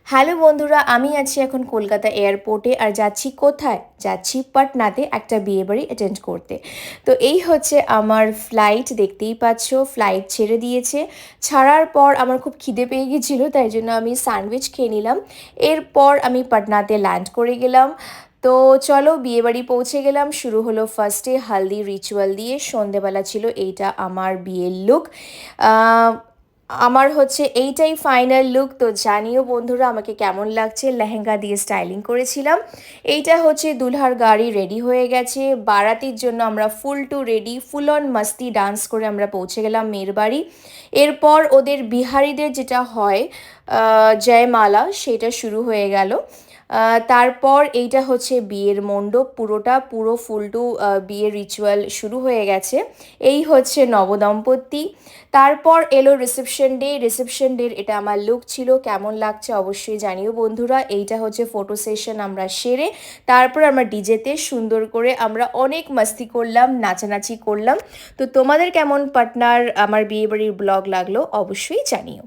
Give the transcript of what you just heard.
Hello বন্ধুরা, আমি আছি এখন কলকাতা এয়ারপোর্টে আর যাচ্ছি কোথায়? যাচ্ছি পাটনাতে একটা বিয়েবাড়ি অ্যাটেন্ড করতে। তো এই হচ্ছে আমার ফ্লাইট, দেখতেই পাচ্ছ ফ্লাইট ছেড়ে দিয়েছে। ছাড়ার পর আমার খুব খিদে পেয়ে গেছিলো, তাই জন্য আমি স্যান্ডউইচ খেয়ে নিলাম। এরপর আমি পাটনাতে ল্যান্ড করে গেলাম। তো চলো বিয়েবাড়ি পৌঁছে গেলাম। শুরু হলো ফার্স্টে হালদি রিচুয়াল দিয়ে, সন্ধেবেলা ছিল এইটা আমার বিয়ের লুক। আমার হচ্ছে এইটাই ফাইনাল লুক। তো জানিও বন্ধুরা আমাকে কেমন লাগছে। লেহেঙ্গা দিয়ে স্টাইলিং করেছিলাম। এইটা হচ্ছে দুলহার গাড়ি রেডি হয়ে গেছে। বারাতির জন্য আমরা ফুল two ready, full on Masti dance করে আমরা পৌঁছে গেলাম মেয়ের বাড়ি। এরপর ওদের বিহারিদের যেটা হয় জয়মালা, সেটা শুরু হয়ে গেল। তারপর এইটা হচ্ছে বিয়ের মণ্ডপ, পুরো ফুল টু বিয়ের রিচুয়াল শুরু হয়ে গেছে। এই হচ্ছে নবদম্পতি। তারপর এলো রিসেপশন ডের এটা আমার লুক ছিল। কেমন লাগছে অবশ্যই জানিও বন্ধুরা। এইটা হচ্ছে ফটো সেশন আমরা সেরে তারপর আমরা ডিজেতে সুন্দর করে আমরা অনেক মাস্তি করলাম, নাচানাচি করলাম। তো তোমাদের কেমন পাটনার আমার বিয়েবাড়ির ব্লগ লাগলো অবশ্যই জানিও।